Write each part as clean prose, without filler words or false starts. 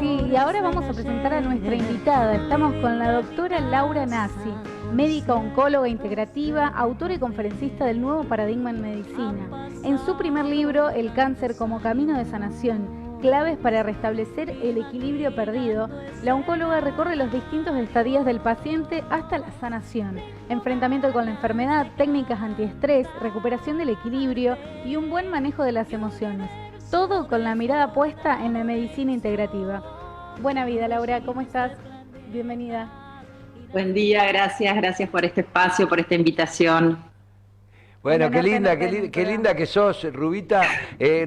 Sí, y ahora vamos a presentar a nuestra invitada. Estamos con la doctora Laura Nassi, médica oncóloga integrativa, autora y conferencista del nuevo paradigma en medicina. En su primer libro, El cáncer como camino de sanación, claves para restablecer el equilibrio perdido, la oncóloga recorre los distintos estadios del paciente hasta la sanación, enfrentamiento con la enfermedad, técnicas antiestrés, recuperación del equilibrio y un buen manejo de las emociones. Todo con la mirada puesta en la medicina integrativa. Buena vida, Laura, ¿cómo estás? Bienvenida. Buen día, gracias por este espacio, por esta invitación. Un Bueno, honor tenerte en el qué programa. linda que sos, Rubita.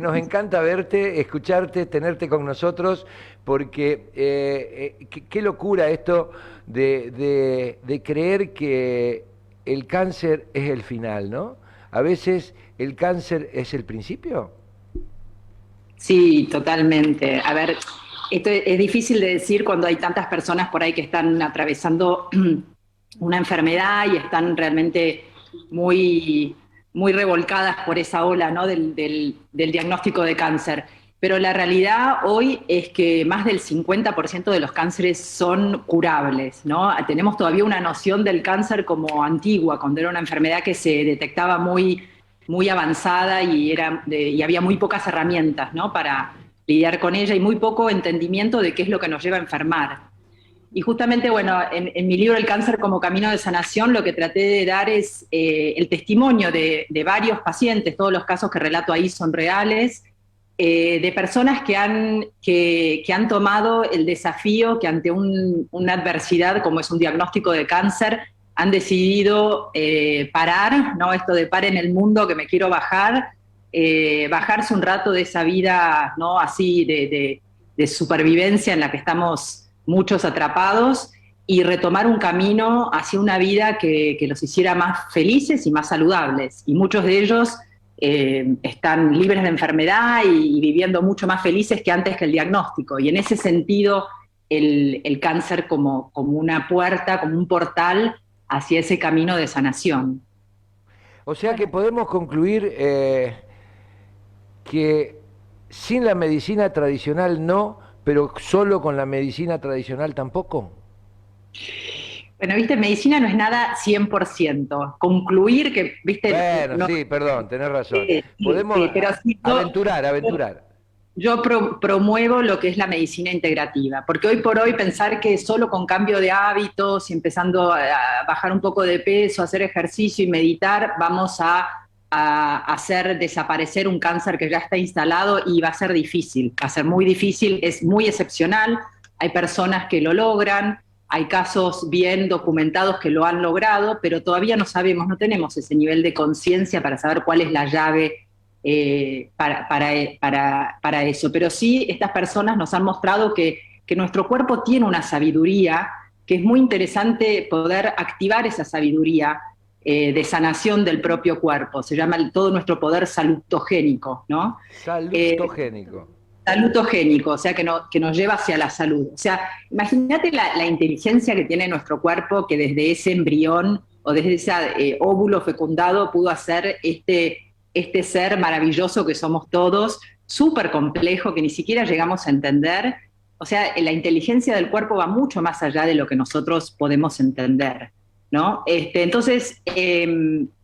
Nos encanta verte, escucharte, tenerte con nosotros, porque qué locura esto de creer que el cáncer es el final, ¿no? A veces el cáncer es el principio. Sí, totalmente. A ver, esto es difícil de decir cuando hay tantas personas por ahí que están atravesando una enfermedad y están realmente muy revolcadas por esa ola, ¿no? del diagnóstico de cáncer. Pero la realidad hoy es que más del 50% de los cánceres son curables, ¿no? Tenemos todavía una noción del cáncer como antigua, cuando era una enfermedad que se detectaba muy avanzada y había muy pocas herramientas, ¿no? Para lidiar con ella y muy poco entendimiento de qué es lo que nos lleva a enfermar. Y justamente, bueno, en mi libro El cáncer como camino de sanación, lo que traté de dar es el testimonio de varios pacientes, todos los casos que relato ahí son reales, de personas que han tomado el desafío que ante una adversidad como es un diagnóstico de cáncer, han decidido parar, ¿no? Esto de par en el mundo que me quiero bajar, bajarse un rato de esa vida, ¿no? Así de supervivencia en la que estamos muchos atrapados y retomar un camino hacia una vida que los hiciera más felices y más saludables. Y muchos de ellos están libres de enfermedad y viviendo mucho más felices que antes que el diagnóstico. Y en ese sentido, el cáncer como una puerta, como un portal hacia ese camino de sanación. O sea que Bueno, podemos concluir que sin la medicina tradicional no, pero solo con la medicina tradicional tampoco. Bueno, viste, medicina no es nada 100%. Concluir que, viste, Bueno, no, sí, perdón, tenés razón. sí, Podemos sí, pero sí, aventurar. yo promuevo lo que es la medicina integrativa, porque hoy por hoy pensar que solo con cambio de hábitos y empezando a bajar un poco de peso, hacer ejercicio y meditar, vamos a hacer desaparecer un cáncer que ya está instalado y va a ser difícil, va a ser muy difícil, es muy excepcional, hay personas que lo logran, hay casos bien documentados que lo han logrado, pero todavía no sabemos, no tenemos ese nivel de conciencia para saber cuál es la llave para eso. Pero sí, estas personas nos han mostrado que nuestro cuerpo tiene una sabiduría, que es muy interesante poder activar esa sabiduría de sanación del propio cuerpo. Se llama todo nuestro poder salutogénico, ¿no? Salutogénico. Salutogénico, o sea, que nos lleva hacia la salud. O sea, imagínate la inteligencia que tiene nuestro cuerpo, que desde ese embrión o desde ese óvulo fecundado pudo hacer este ser maravilloso que somos todos, súper complejo, que ni siquiera llegamos a entender. O sea, la inteligencia del cuerpo va mucho más allá de lo que nosotros podemos entender, ¿no? Entonces,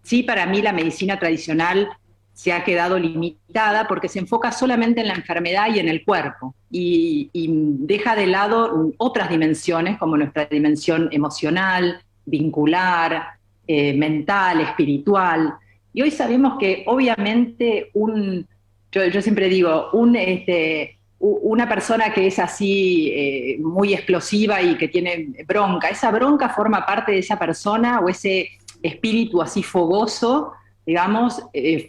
sí, para mí la medicina tradicional se ha quedado limitada porque se enfoca solamente en la enfermedad y en el cuerpo y deja de lado otras dimensiones como nuestra dimensión emocional, vincular, mental, espiritual. Y hoy sabemos que obviamente yo siempre digo, una persona que es así muy explosiva y que tiene bronca, esa bronca forma parte de esa persona o ese espíritu así fogoso, digamos,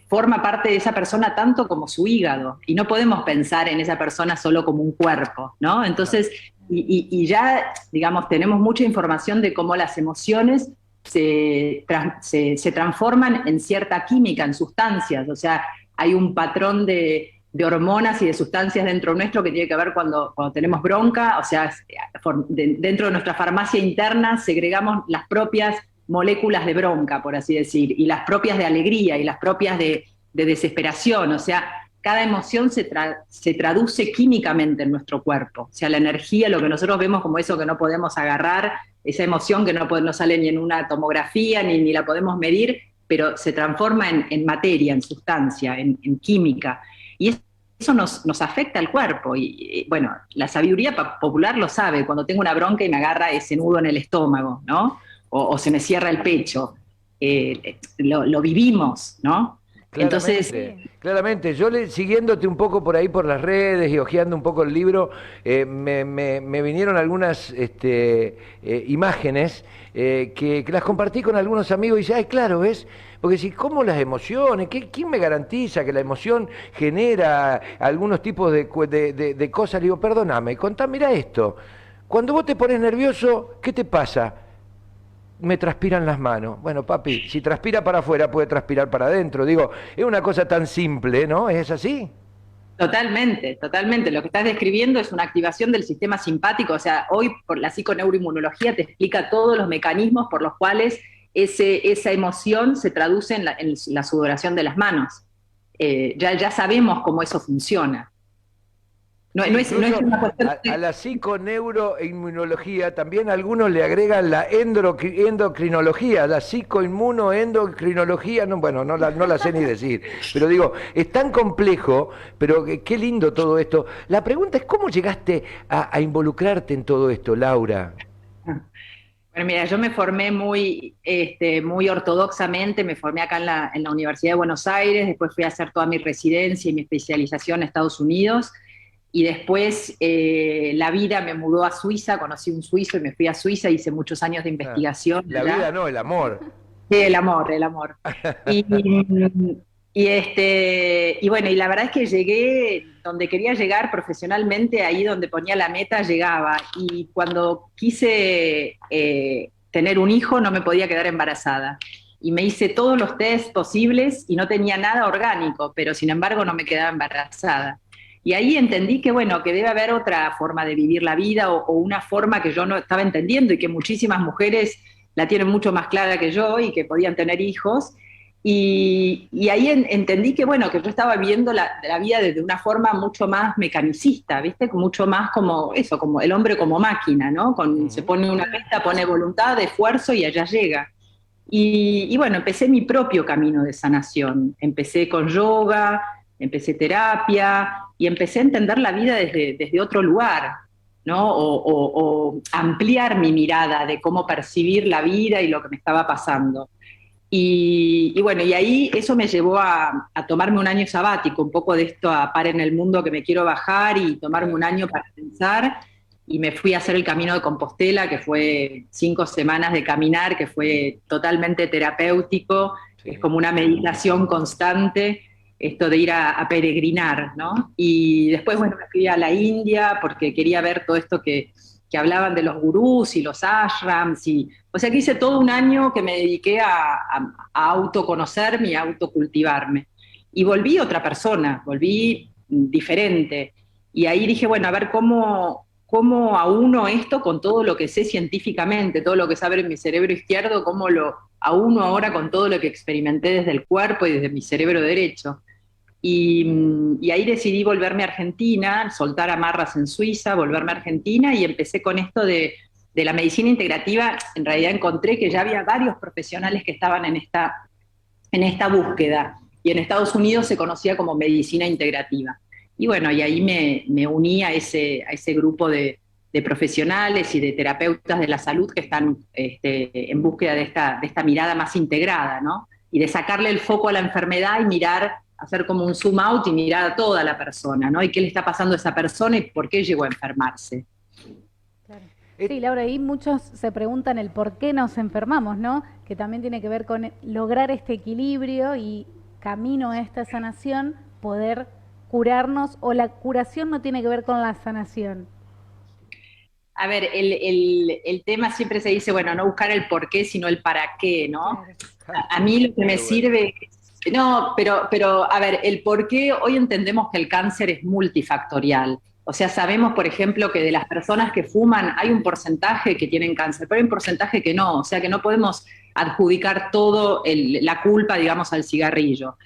forma parte de esa persona tanto como su hígado. Y no podemos pensar en esa persona solo como un cuerpo, ¿no? Entonces, y ya, digamos, tenemos mucha información de cómo las emociones se transforman en cierta química, en sustancias. O sea, hay un patrón de hormonas y de sustancias dentro nuestro que tiene que ver cuando tenemos bronca, o sea, dentro de nuestra farmacia interna segregamos las propias moléculas de bronca, por así decir, y las propias de alegría y las propias de desesperación. O sea, cada emoción se traduce químicamente en nuestro cuerpo. O sea, la energía, lo que nosotros vemos como eso que no podemos agarrar, esa emoción que no sale ni en una tomografía, ni la podemos medir, pero se transforma en materia, en sustancia, en química. Y eso nos afecta al cuerpo. Y bueno, la sabiduría popular lo sabe. Cuando tengo una bronca y me agarra ese nudo en el estómago, ¿no? O se me cierra el pecho. Lo vivimos, ¿no? Claramente, Entonces, claramente. Yo siguiéndote un poco por ahí por las redes y hojeando un poco el libro, me vinieron algunas imágenes que las compartí con algunos amigos y dije, ay, claro, ¿ves? Porque si, ¿cómo las emociones? ¿Quién me garantiza que la emoción genera algunos tipos de cosas? Le digo, perdóname, mira esto. Cuando vos te pones nervioso, ¿qué te pasa? Me transpiran las manos. Bueno, papi, si transpira para afuera, puede transpirar para adentro. Digo, es una cosa tan simple, ¿no? ¿Es así? totalmente, totalmente. Lo que estás describiendo es una activación del sistema simpático. O sea, hoy por la psiconeuroinmunología te explica todos los mecanismos por los cuales esa emoción se traduce en la sudoración de las manos. Ya sabemos cómo eso funciona. No, Sí, no es incluso una cuestión a la psiconeuroinmunología también algunos le agregan la endocrinología, la psicoinmunoendocrinología, no, bueno, no la sé ni decir, pero digo, es tan complejo, pero qué lindo todo esto. La pregunta es, ¿cómo llegaste a involucrarte en todo esto, Laura? Bueno, mira, yo me formé muy ortodoxamente, me formé acá en la Universidad de Buenos Aires, después fui a hacer toda mi residencia y mi especialización en Estados Unidos, y después la vida me mudó a Suiza, conocí un suizo y me fui a Suiza, hice muchos años de Ah, investigación la allá. vida no, el amor. Sí, el amor, el amor. Y, y bueno, y la verdad es que llegué donde quería llegar profesionalmente, ahí donde ponía la meta, llegaba. Y cuando quise tener un hijo, no me podía quedar embarazada. Y me hice todos los test posibles y no tenía nada orgánico, pero sin embargo no me quedaba embarazada. Y ahí entendí que, bueno, que debe haber otra forma de vivir la vida o una forma que yo no estaba entendiendo y que muchísimas mujeres la tienen mucho más clara que yo y que podían tener hijos. Y ahí entendí que, bueno, que yo estaba viviendo la vida desde una forma mucho más mecanicista, ¿viste? Mucho más como eso, como el hombre como máquina, ¿no? Se pone una meta, pone voluntad, esfuerzo y allá llega. Y bueno, empecé mi propio camino de sanación. Empecé con yoga, empecé terapia y empecé a entender la vida desde otro lugar, ¿no? O ampliar mi mirada de cómo percibir la vida y lo que me estaba pasando. Y bueno, y ahí eso me llevó a tomarme un año sabático, un poco de esto a par en el mundo que me quiero bajar y tomarme un año para pensar. Y me fui a hacer el Camino de Compostela, que fue 5 semanas de caminar, que fue totalmente terapéutico, Sí. es como una meditación constante, esto de ir a peregrinar, ¿no? Y después, bueno, me fui a la India porque quería ver todo esto que hablaban de los gurús y los ashrams, o sea que hice todo un año que me dediqué a autoconocerme y a autocultivarme. Y volví otra persona, volví diferente. Y ahí dije, bueno, a ver cómo auno esto con todo lo que sé científicamente, todo lo que sabe en mi cerebro izquierdo, cómo lo auno ahora con todo lo que experimenté desde el cuerpo y desde mi cerebro derecho. Y ahí decidí volverme a Argentina, soltar amarras en Suiza, volverme a Argentina y empecé con esto de la medicina integrativa. En realidad encontré que ya había varios profesionales que estaban en esta búsqueda y en Estados Unidos se conocía como medicina integrativa. Y bueno, y ahí me uní a ese grupo de profesionales y de terapeutas de la salud que están en búsqueda de esta mirada más integrada, ¿no? Y de sacarle el foco a la enfermedad y mirar, hacer como un zoom out y mirar a toda la persona, ¿no? Y qué le está pasando a esa persona y por qué llegó a enfermarse. Claro. Sí, Laura, ahí muchos se preguntan el por qué nos enfermamos, ¿no? Que también tiene que ver con lograr este equilibrio y camino a esta sanación, poder curarnos, o la curación no tiene que ver con la sanación. A ver, el tema siempre se dice, bueno, no buscar el por qué, sino el para qué, ¿no? Claro. A mí lo que me Qué bueno. sirve, no, pero a ver, el por qué hoy entendemos que el cáncer es multifactorial. O sea, sabemos, por ejemplo, que de las personas que fuman hay un porcentaje que tienen cáncer, pero hay un porcentaje que no. O sea, que no podemos adjudicar todo la culpa, digamos, al cigarrillo.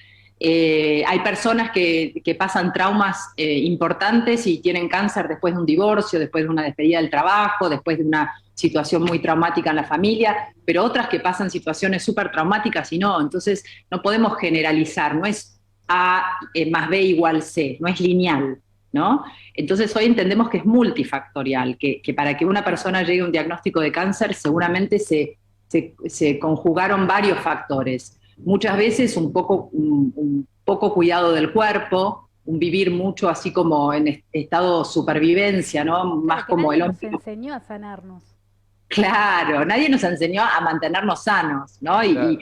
Hay personas que pasan traumas importantes y tienen cáncer después de un divorcio, después de una despedida del trabajo, después de una situación muy traumática en la familia, pero otras que pasan situaciones súper traumáticas y no. Entonces no podemos generalizar, no es A más B igual C, no es lineal, ¿no? Entonces hoy entendemos que es multifactorial, que para que una persona llegue a un diagnóstico de cáncer seguramente se conjugaron varios factores. Muchas veces un poco cuidado del cuerpo, un vivir mucho así como en estado supervivencia, ¿no? Más como el hombre. Nadie nos enseñó a sanarnos. Claro, nadie nos enseñó a mantenernos sanos, ¿no? Claro.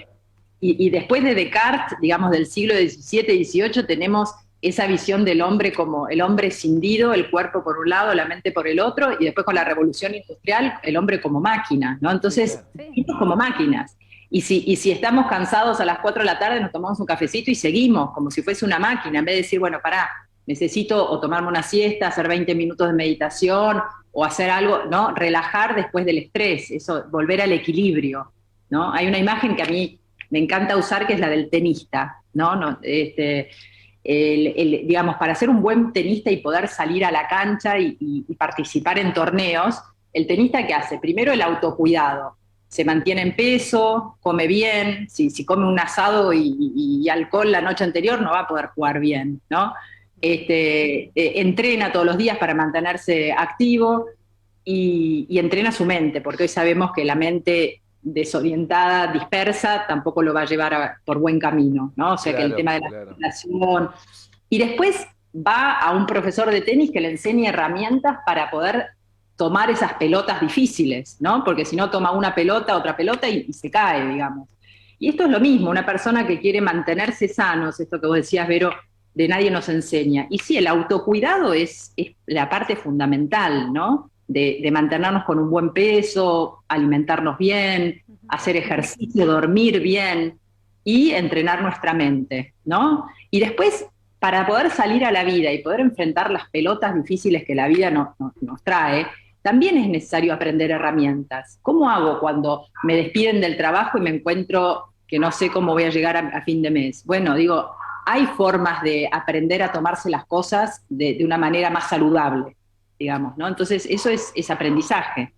Y después de Descartes, digamos del siglo XVII, XVIII, tenemos esa visión del hombre como el hombre escindido, el cuerpo por un lado, la mente por el otro, y después con la revolución industrial, el hombre como máquina, ¿no? Entonces, Sí. como máquinas. Y si estamos cansados a las 4 de la tarde, nos tomamos un cafecito y seguimos, como si fuese una máquina, en vez de decir, bueno, pará, necesito o tomarme una siesta, hacer 20 minutos de meditación, o hacer algo, ¿no? Relajar después del estrés, eso, volver al equilibrio, ¿no? Hay una imagen que a mí me encanta usar, que es la del tenista, ¿no? Digamos, para ser un buen tenista y poder salir a la cancha y participar en torneos, el tenista, ¿qué hace? Primero el autocuidado, se mantiene en peso, come bien, si come un asado y alcohol la noche anterior no va a poder jugar bien, ¿no? Entrena todos los días para mantenerse activo y entrena su mente, porque hoy sabemos que la mente desorientada, dispersa, tampoco lo va a llevar por buen camino, ¿no? O sea, que el tema de la circulación. Y después va a un profesor de tenis que le enseña herramientas para poder tomar esas pelotas difíciles, ¿no? Porque si no toma una pelota, otra pelota y se cae, digamos. Y esto es lo mismo, una persona que quiere mantenerse sanos, esto que vos decías, Vero, de nadie nos enseña. Y sí, el autocuidado es la parte fundamental, ¿no? De mantenernos con un buen peso, alimentarnos bien, hacer ejercicio, dormir bien y entrenar nuestra mente, ¿no? Y después, para poder salir a la vida y poder enfrentar las pelotas difíciles que la vida nos trae, también es necesario aprender herramientas. ¿Cómo hago cuando me despiden del trabajo y me encuentro que no sé cómo voy a llegar a fin de mes? Bueno, digo, hay formas de aprender a tomarse las cosas de una manera más saludable, digamos, ¿no? Entonces, eso es aprendizaje.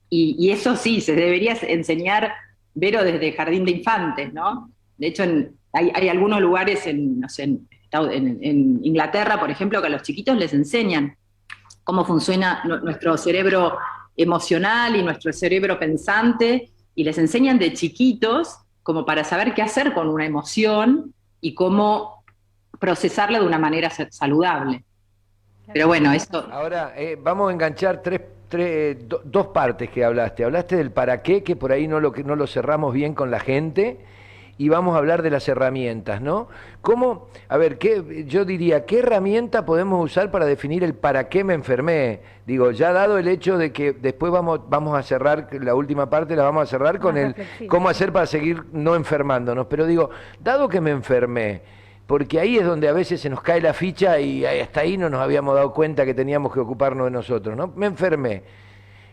Y eso sí, se debería enseñar, Vero, desde jardín de infantes, ¿no? De hecho, hay algunos lugares no sé, en Inglaterra, por ejemplo, que a los chiquitos les enseñan cómo funciona nuestro cerebro emocional y nuestro cerebro pensante, y les enseñan de chiquitos como para saber qué hacer con una emoción y cómo procesarla de una manera saludable. Pero bueno, esto... Ahora, vamos a enganchar dos partes que hablaste. Hablaste del para qué, que por ahí no lo cerramos bien con la gente, y vamos a hablar de las herramientas, ¿no? ¿Cómo, a ver, yo diría, qué herramienta podemos usar para definir el para qué me enfermé? Digo, ya dado el hecho de que después vamos a cerrar, la última parte la vamos a cerrar con el cómo hacer para seguir no enfermándonos, pero digo, dado que me enfermé, porque ahí es donde a veces se nos cae la ficha y hasta ahí no nos habíamos dado cuenta que teníamos que ocuparnos de nosotros, ¿no? Me enfermé.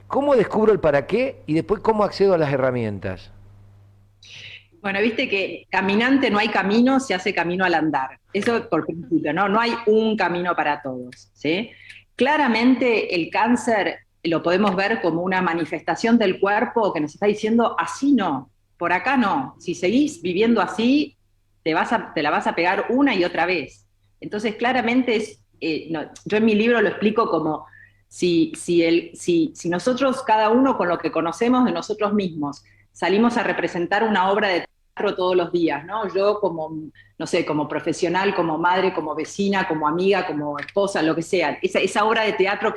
¿Cómo descubro el para qué y después cómo accedo a las herramientas? Bueno, viste que caminante no hay camino, se hace camino al andar. Eso por principio, ¿no? No hay un camino para todos, ¿sí? Claramente el cáncer lo podemos ver como una manifestación del cuerpo que nos está diciendo, así no, por acá no. Si seguís viviendo así, te la vas a pegar una y otra vez. Entonces, claramente yo en mi libro lo explico como si nosotros, cada uno con lo que conocemos de nosotros mismos, salimos a representar una obra de teatro todos los días, ¿no? Yo como, no sé, como profesional, como madre, como vecina, como amiga, como esposa, lo que sea, esa obra de teatro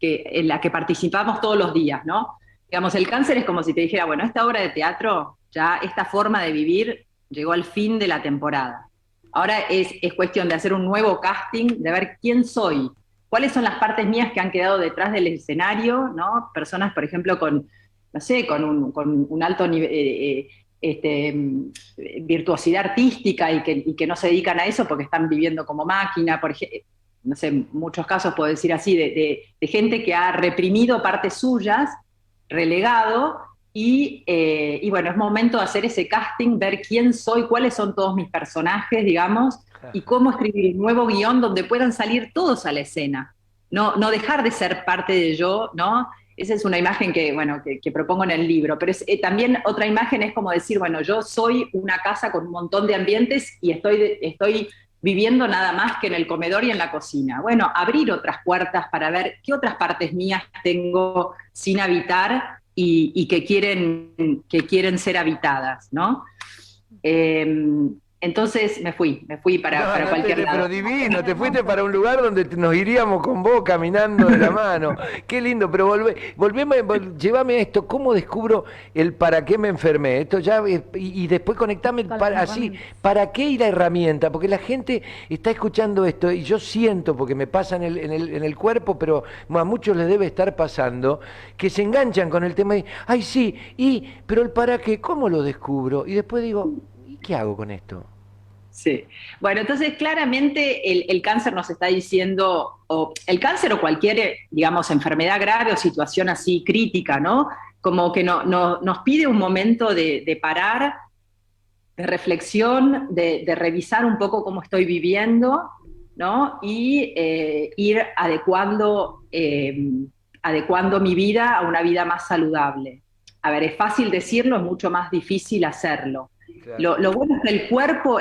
en la que participamos todos los días, ¿no? Digamos, el cáncer es como si te dijera, bueno, esta obra de teatro, ya esta forma de vivir llegó al fin de la temporada. Ahora es cuestión de hacer un nuevo casting, de ver quién soy, cuáles son las partes mías que han quedado detrás del escenario, ¿no? Personas, por ejemplo, con un alto nivel, virtuosidad artística y que no se dedican a eso porque están viviendo como máquina, por ejemplo, no sé, en muchos casos puedo decir así, de gente que ha reprimido partes suyas, relegado, y bueno, es momento de hacer ese casting, ver quién soy, cuáles son todos mis personajes, digamos, y cómo escribir un nuevo guión donde puedan salir todos a la escena. No dejar de ser parte de yo, ¿no? Esa es una imagen que, bueno, que propongo en el libro, pero también otra imagen es como decir, bueno, yo soy una casa con un montón de ambientes y estoy viviendo nada más que en el comedor y en la cocina. Bueno, abrir otras puertas para ver qué otras partes mías tengo sin habitar y que quieren ser habitadas, ¿no? Entonces me fui para cualquier lado. Pero divino, te fuiste para un lugar donde nos iríamos con vos caminando de la mano. Qué lindo, pero llévame a esto, ¿cómo descubro el para qué me enfermé? Esto ya, y después conectame así, ¿para qué ir la herramienta? Porque la gente está escuchando esto y yo siento, porque me pasa en el cuerpo, pero a muchos les debe estar pasando, que se enganchan con el tema y, ay sí, pero el para qué, ¿cómo lo descubro? Y después digo, ¿qué hago con esto? Sí. Bueno, entonces claramente el cáncer nos está diciendo, o el cáncer o cualquier, digamos, enfermedad grave o situación así crítica, ¿no? Como que nos pide un momento de parar, de reflexión, de revisar un poco cómo estoy viviendo, ¿no? Y ir adecuando mi vida a una vida más saludable. A ver, es fácil decirlo, es mucho más difícil hacerlo. Claro. Lo bueno es que el cuerpo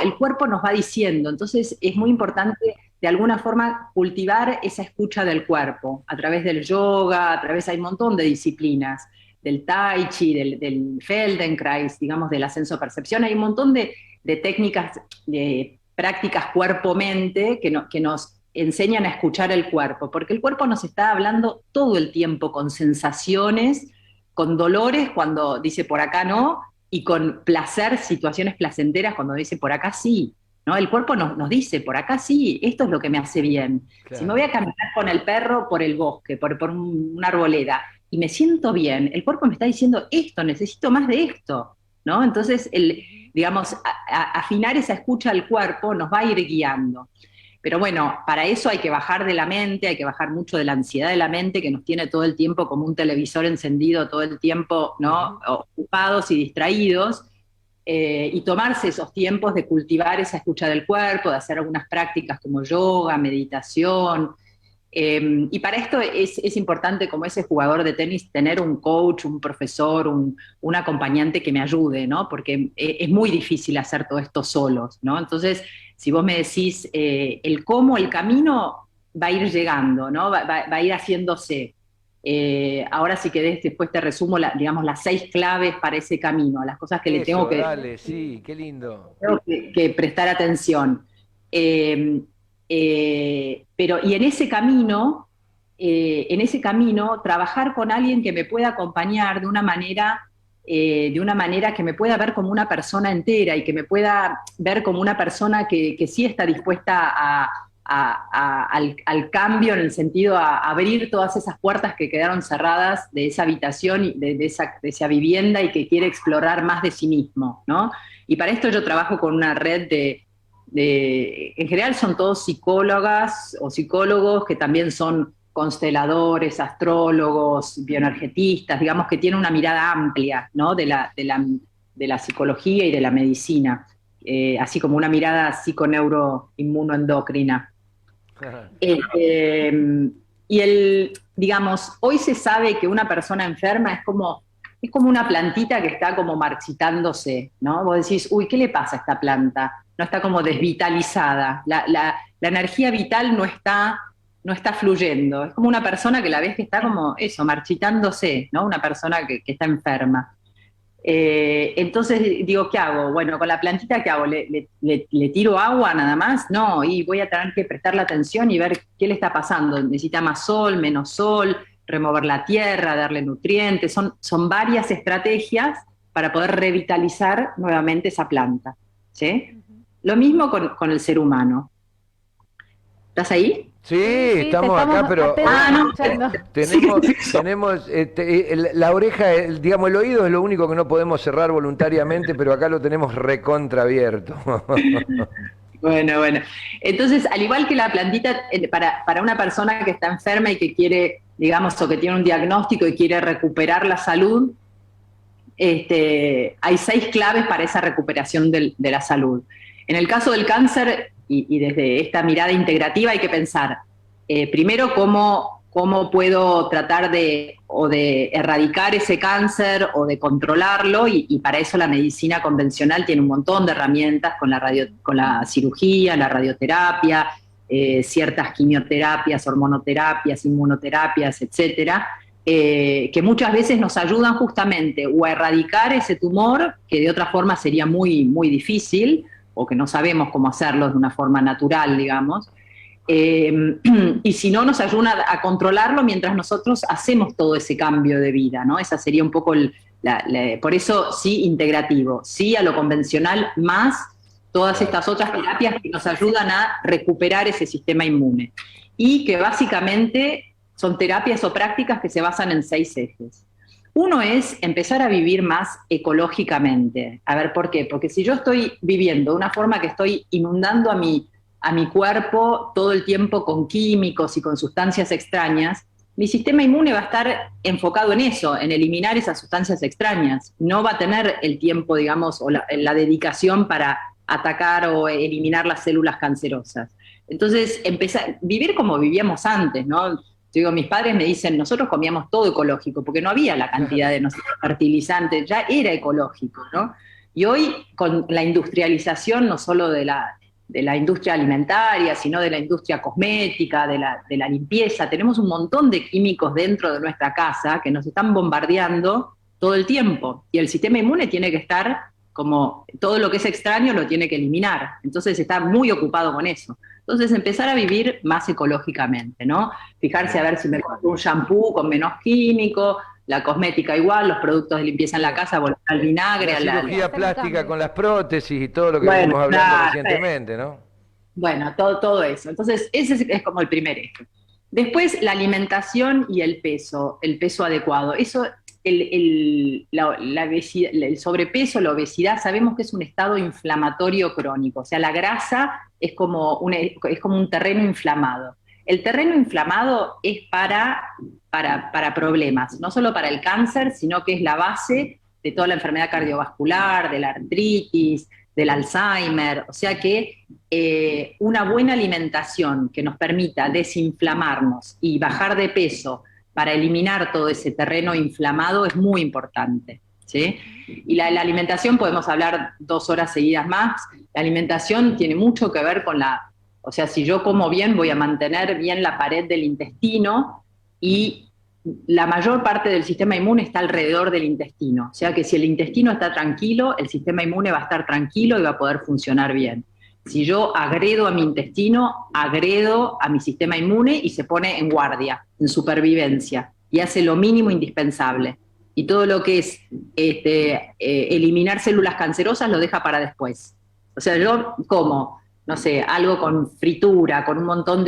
nos va diciendo, entonces es muy importante de alguna forma cultivar esa escucha del cuerpo, a través del yoga, hay un montón de disciplinas, del tai chi, del Feldenkrais, digamos, del ascenso-percepción, hay un montón de técnicas, de prácticas cuerpo-mente que nos enseñan a escuchar el cuerpo, porque el cuerpo nos está hablando todo el tiempo con sensaciones, con dolores cuando dice por acá no, y con placer, situaciones placenteras cuando dice por acá sí, ¿no? El cuerpo nos dice por acá sí, esto es lo que me hace bien. Claro. Si me voy a caminar con el perro por el bosque, por una arboleda, y me siento bien, el cuerpo me está diciendo esto, necesito más de esto, ¿no? Entonces, digamos, afinar esa escucha al cuerpo nos va a ir guiando. Pero bueno, para eso hay que bajar de la mente, hay que bajar mucho de la ansiedad de la mente que nos tiene todo el tiempo como un televisor encendido todo el tiempo, ¿no? Ocupados y distraídos, y tomarse esos tiempos de cultivar esa escucha del cuerpo, de hacer algunas prácticas como yoga, meditación. Y para esto es importante, como ese jugador de tenis, tener un coach, un profesor, un acompañante que me ayude, ¿no? Porque es muy difícil hacer todo esto solos, ¿no? Entonces, si vos me decís el cómo, el camino va a ir llegando, ¿no? Va a ir haciéndose. Ahora si querés, después te resumo, digamos, las 6 claves para ese camino, las cosas que le tengo que... Dale, sí, qué lindo. Tengo que prestar atención. Pero, y en ese camino, trabajar con alguien que me pueda acompañar de una manera que me pueda ver como una persona entera y que me pueda ver como una persona que sí está dispuesta al cambio, en el sentido a abrir todas esas puertas que quedaron cerradas de esa habitación, de esa vivienda, y que quiere explorar más de sí mismo, ¿no? Y para esto yo trabajo con una red en general son todos psicólogas o psicólogos que también son consteladores, astrólogos, bioenergetistas, digamos que tienen una mirada amplia, ¿no? de la psicología y de la medicina, así como una mirada psiconeuroinmunoendocrina. Digamos, hoy se sabe que una persona enferma es como una plantita que está como marchitándose, ¿no? Vos decís, uy, ¿qué le pasa a esta planta? No está como desvitalizada, la energía vital no está fluyendo, es como una persona que la ves que está como eso, marchitándose, ¿no? Una persona que está enferma. Entonces digo, ¿qué hago? Bueno, con la plantita, ¿qué hago? ¿Le tiro agua nada más? No, y voy a tener que prestarle atención y ver qué le está pasando. ¿Necesita más sol, menos sol? Remover la tierra, darle nutrientes, son varias estrategias para poder revitalizar nuevamente esa planta, ¿sí? Lo mismo con el ser humano. ¿Estás ahí? Sí, estamos acá, pero tenemos la oreja, digamos, el oído es lo único que no podemos cerrar voluntariamente, pero acá lo tenemos recontraabierto. Bueno. Entonces, al igual que la plantita, para una persona que está enferma y que quiere, digamos, o que tiene un diagnóstico y quiere recuperar la salud, hay 6 claves para esa recuperación de la salud. En el caso del cáncer, y desde esta mirada integrativa hay que pensar, primero, cómo puedo tratar de erradicar ese cáncer o de controlarlo, y para eso la medicina convencional tiene un montón de herramientas con la cirugía, la radioterapia, ciertas quimioterapias, hormonoterapias, inmunoterapias, etcétera, que muchas veces nos ayudan justamente o a erradicar ese tumor, que de otra forma sería muy, muy difícil, o que no sabemos cómo hacerlo de una forma natural, digamos, y si no, nos ayuda a controlarlo mientras nosotros hacemos todo ese cambio de vida, ¿no? Esa sería un poco, por eso sí, integrativo, sí a lo convencional, más todas estas otras terapias que nos ayudan a recuperar ese sistema inmune. Y que básicamente son terapias o prácticas que se basan en 6 ejes. Uno es empezar a vivir más ecológicamente. A ver, ¿por qué? Porque si yo estoy viviendo de una forma que estoy inundando a mi cuerpo todo el tiempo con químicos y con sustancias extrañas, mi sistema inmune va a estar enfocado en eso, en eliminar esas sustancias extrañas. No va a tener el tiempo, digamos, o la dedicación para atacar o eliminar las células cancerosas. Entonces, vivir como vivíamos antes, ¿no? Yo digo, mis padres me dicen, nosotros comíamos todo ecológico, porque no había la cantidad de fertilizantes, ya era ecológico, ¿no? Y hoy, con la industrialización, no solo de la industria alimentaria, sino de la industria cosmética, de la limpieza, tenemos un montón de químicos dentro de nuestra casa que nos están bombardeando todo el tiempo, y el sistema inmune tiene que estar como todo lo que es extraño lo tiene que eliminar, entonces está muy ocupado con eso. Entonces empezar a vivir más ecológicamente, ¿no? Fijarse a ver si me compro un shampoo con menos químico, la cosmética igual, los productos de limpieza en la casa, volver al vinagre. La cirugía plástica con las prótesis y todo lo que venimos hablando recientemente, ¿no? Bueno, todo eso. Entonces ese es como el primer eje. Después la alimentación y el peso adecuado. Eso, el sobrepeso, la obesidad, sabemos que es un estado inflamatorio crónico. O sea, la grasa es como un terreno inflamado. El terreno inflamado es para problemas, no solo para el cáncer, sino que es la base de toda la enfermedad cardiovascular, de la artritis, del Alzheimer. O sea que una buena alimentación que nos permita desinflamarnos y bajar de peso para eliminar todo ese terreno inflamado es muy importante, ¿sí? Y la alimentación, podemos hablar 2 horas seguidas más. La alimentación tiene mucho que ver con o sea, si yo como bien, voy a mantener bien la pared del intestino, y la mayor parte del sistema inmune está alrededor del intestino. O sea que si el intestino está tranquilo, el sistema inmune va a estar tranquilo y va a poder funcionar bien. Si yo agredo a mi intestino, agredo a mi sistema inmune y se pone en guardia, en supervivencia, y hace lo mínimo indispensable. Y todo lo que es eliminar células cancerosas lo deja para después. O sea, yo como, no sé, algo con fritura, con un montón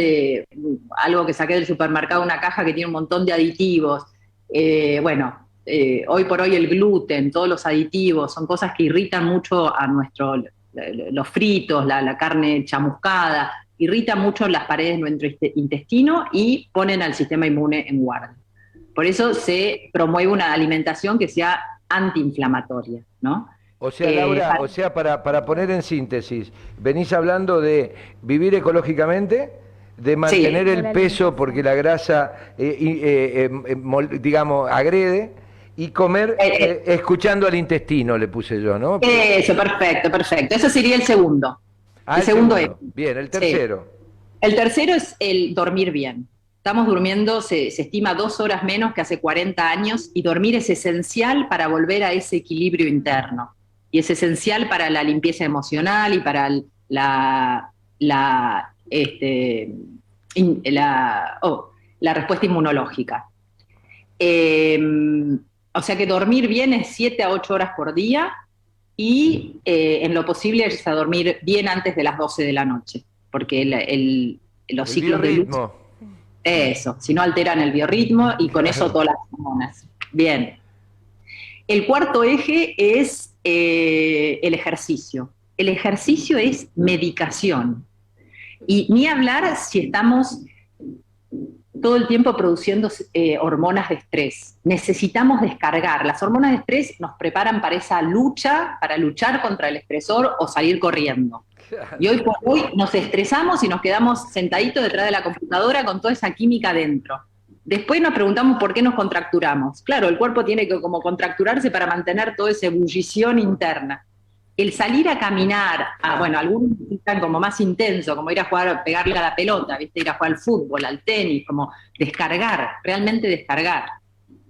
algo que saqué del supermercado, una caja que tiene un montón de aditivos. Hoy por hoy el gluten, todos los aditivos, son cosas que irritan mucho a los fritos, la carne chamuscada, irritan mucho las paredes de nuestro intestino y ponen al sistema inmune en guardia. Por eso se promueve una alimentación que sea antiinflamatoria, ¿no? O sea, Laura, para poner en síntesis, venís hablando de vivir ecológicamente, de mantener el peso porque la grasa, digamos, agrede, y comer escuchando al intestino, le puse yo, ¿no? Eso, perfecto. Ese sería el segundo. El segundo es. Bien, el tercero. Sí. El tercero es el dormir bien. Estamos durmiendo, se estima 2 horas menos que hace 40 años, y dormir es esencial para volver a ese equilibrio interno. Y es esencial para la limpieza emocional y para la respuesta inmunológica. O sea que dormir bien es 7 a 8 horas por día, y en lo posible es a dormir bien antes de las 12 de la noche, porque los ciclos de luz, eso, si no alteran el biorritmo, y con eso todas las hormonas. Bien. El cuarto eje es el ejercicio. El ejercicio es medicación. Y ni hablar si estamos todo el tiempo produciendo hormonas de estrés. Necesitamos descargar. Las hormonas de estrés nos preparan para esa lucha, para luchar contra el estresor o salir corriendo. Y hoy por hoy nos estresamos y nos quedamos sentaditos detrás de la computadora con toda esa química dentro. Después nos preguntamos por qué nos contracturamos. Claro, el cuerpo tiene que como contracturarse para mantener toda esa ebullición interna. El salir a caminar, bueno, algunos están como más intenso, como ir a jugar, pegarle a la pelota, ¿viste? Ir a jugar al fútbol, al tenis, como descargar, realmente descargar.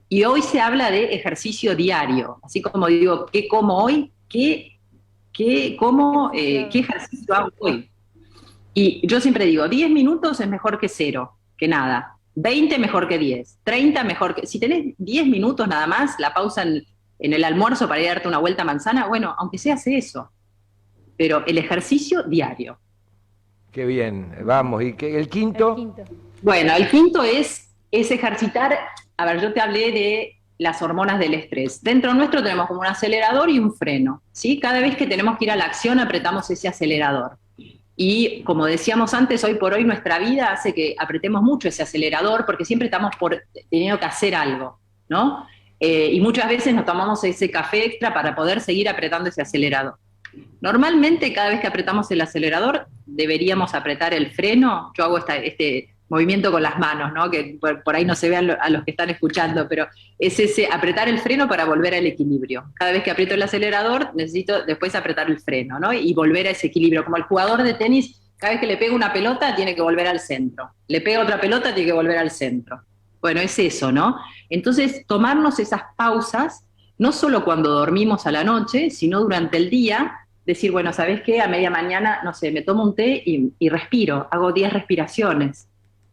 Y hoy se habla de ejercicio diario, así como digo, ¿qué como hoy? ¿Qué ejercicio hago hoy? Y yo siempre digo, 10 minutos es mejor que 0, que nada. 20 mejor que 10, 30 mejor que... Si tenés 10 minutos nada más, la pausa en el almuerzo para ir a darte una vuelta a manzana, bueno, aunque sea hace eso. Pero el ejercicio diario. Qué bien, vamos. ¿Y el quinto? Bueno, el quinto es ejercitar... A ver, yo te hablé de las hormonas del estrés. Dentro nuestro tenemos como un acelerador y un freno, ¿sí? Cada vez que tenemos que ir a la acción apretamos ese acelerador. Y como decíamos antes, hoy por hoy nuestra vida hace que apretemos mucho ese acelerador porque siempre estamos teniendo que hacer algo, ¿no? Y muchas veces nos tomamos ese café extra para poder seguir apretando ese acelerador. Normalmente cada vez que apretamos el acelerador deberíamos apretar el freno. Yo hago este movimiento con las manos, ¿no? Que por ahí no se ve a los que están escuchando, pero es ese apretar el freno para volver al equilibrio. Cada vez que aprieto el acelerador necesito después apretar el freno, ¿no? Y volver a ese equilibrio. Como el jugador de tenis, cada vez que le pega una pelota tiene que volver al centro. Le pega otra pelota, tiene que volver al centro. Bueno, es eso, ¿no? Entonces, tomarnos esas pausas, no solo cuando dormimos a la noche, sino durante el día, decir, bueno, ¿sabés qué? A media mañana, no sé, me tomo un té y respiro, hago 10 respiraciones.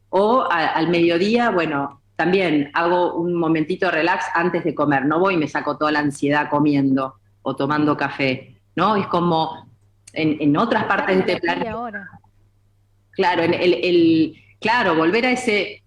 O al mediodía, bueno, también hago un momentito de relax antes de comer. No voy y me saco toda la ansiedad comiendo o tomando café, ¿no? Es como en otras partes de este planeta. Claro, claro, volver a ese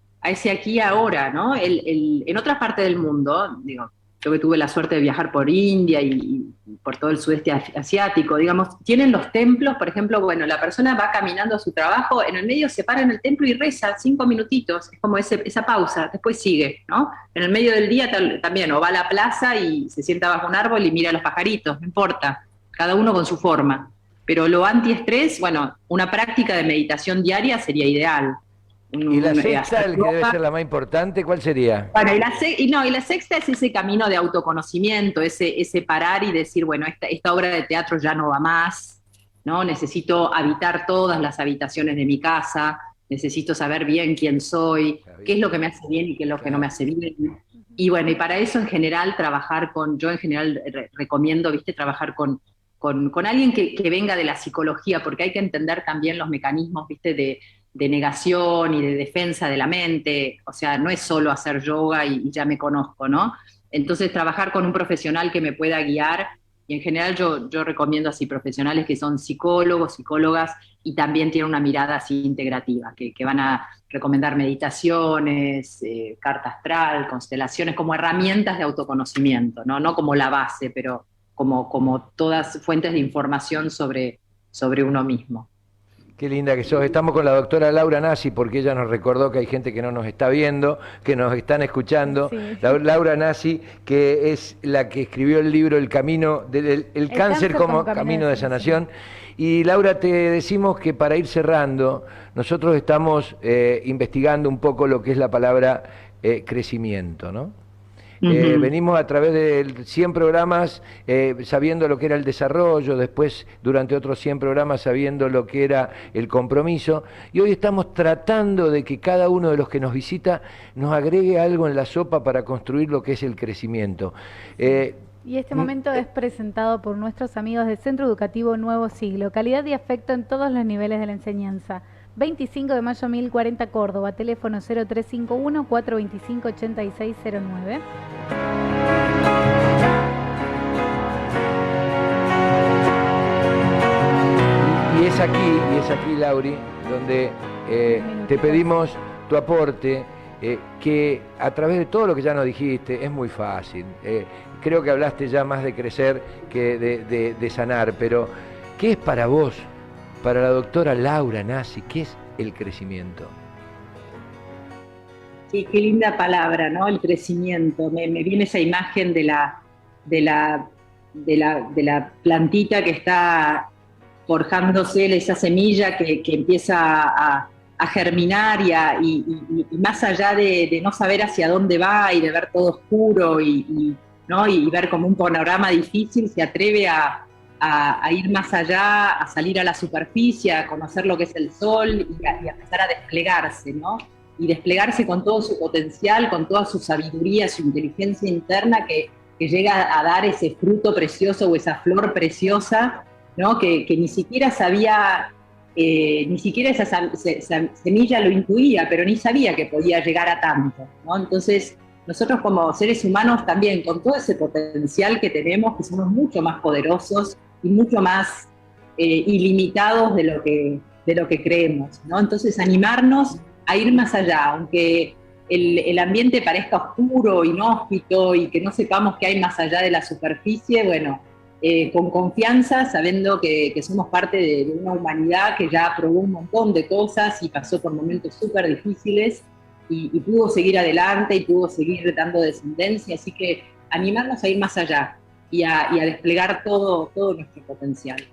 aquí y ahora, ¿no? En otras partes del mundo, digo, yo que tuve la suerte de viajar por India y por todo el sudeste asiático, digamos, tienen los templos, por ejemplo, bueno, la persona va caminando a su trabajo, en el medio se para en el templo y reza 5 minutitos, es como esa pausa, después sigue, ¿no? En el medio del día también, o va a la plaza y se sienta bajo un árbol y mira a los pajaritos, no importa, cada uno con su forma. Pero lo antiestrés, bueno, una práctica de meditación diaria sería ideal. ¿Y la sexta, que debe ser la más importante, cuál sería? Bueno, y la sexta es ese camino de autoconocimiento, ese parar y decir, bueno, esta obra de teatro ya no va más, ¿no? Necesito habitar todas las habitaciones de mi casa, necesito saber bien quién soy, qué es lo que me hace bien y qué es lo que no me hace bien. Y bueno, y para eso en general yo en general recomiendo, ¿viste? Trabajar con alguien que venga de la psicología, porque hay que entender también los mecanismos, ¿viste? de negación y de defensa de la mente, o sea, no es solo hacer yoga y ya me conozco, ¿no? Entonces, trabajar con un profesional que me pueda guiar, y en general yo recomiendo así profesionales que son psicólogos, psicólogas, y también tienen una mirada así integrativa, que van a recomendar meditaciones, carta astral, constelaciones, como herramientas de autoconocimiento, no como la base, pero como todas fuentes de información sobre uno mismo. Qué linda que sos. Estamos con la doctora Laura Nassi porque ella nos recordó que hay gente que no nos está viendo, que nos están escuchando. Sí. Laura Nassi, que es la que escribió el libro El Camino, el cáncer como camino de sanación. Y Laura, te decimos que para ir cerrando, nosotros estamos investigando un poco lo que es la palabra crecimiento, ¿no? Venimos a través de 100 programas sabiendo lo que era el desarrollo, después durante otros 100 programas sabiendo lo que era el compromiso, y hoy estamos tratando de que cada uno de los que nos visita nos agregue algo en la sopa para construir lo que es el crecimiento. Y este momento es presentado por nuestros amigos del Centro Educativo Nuevo Siglo, calidad y afecto en todos los niveles de la enseñanza. 25 de mayo 1040 Córdoba, teléfono 0351-425-8609. Y es aquí, Lauri, donde te pedimos tu aporte, que a través de todo lo que ya nos dijiste, es muy fácil. Creo que hablaste ya más de crecer que de sanar, pero ¿qué es para vos? Para la doctora Laura Nassi, ¿qué es el crecimiento? qué linda palabra, ¿no? El crecimiento. Me viene esa imagen de la plantita que está forjándose, esa semilla que empieza a germinar y más allá de no saber hacia dónde va y de ver todo oscuro ¿no? y ver como un panorama difícil, se atreve a ir más allá, a salir a la superficie, a conocer lo que es el sol y a empezar a desplegarse, ¿no? Y desplegarse con todo su potencial, con toda su sabiduría, su inteligencia interna que llega a dar ese fruto precioso o esa flor preciosa, ¿no? Que ni siquiera sabía, ni siquiera esa semilla lo intuía, pero ni sabía que podía llegar a tanto, ¿no? Entonces, nosotros como seres humanos también, con todo ese potencial que tenemos, que somos mucho más poderosos y mucho más ilimitados de lo que creemos, ¿no? Entonces, animarnos a ir más allá, aunque el ambiente parezca oscuro, inhóspito y que no sepamos qué hay más allá de la superficie, bueno, con confianza, sabiendo que somos parte de una humanidad que ya probó un montón de cosas y pasó por momentos súper difíciles y pudo seguir adelante y pudo seguir dando descendencia, así que animarnos a ir más allá y a desplegar todo nuestro potencial.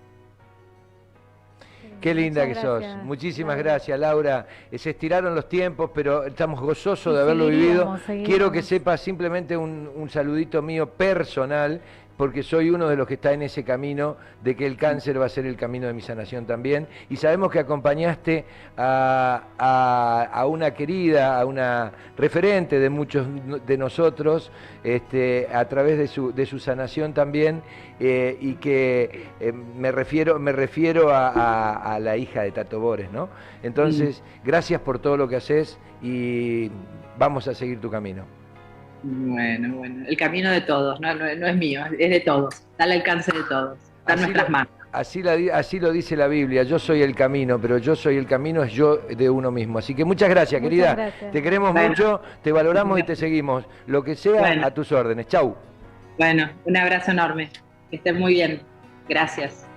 Qué linda que sos. Muchísimas gracias, Laura. Se estiraron los tiempos, pero estamos gozosos de haberlo vivido. Quiero que sepas simplemente un saludito mío personal, porque soy uno de los que está en ese camino de que el cáncer va a ser el camino de mi sanación también. Y sabemos que acompañaste a una querida, a una referente de muchos de nosotros, a través de su sanación también, y que me refiero a la hija de Tato Bores, ¿no? Entonces, gracias por todo lo que haces y vamos a seguir tu camino. Bueno, el camino de todos, no es mío, es de todos, está al alcance de todos, está en nuestras manos. Así lo dice la Biblia, yo soy el camino, pero yo soy el camino es yo de uno mismo. Así que muchas gracias, querida. Gracias. Te queremos mucho, te valoramos y te seguimos. Lo que sea, a tus órdenes. Chau. Bueno, un abrazo enorme, que estén muy bien. Gracias.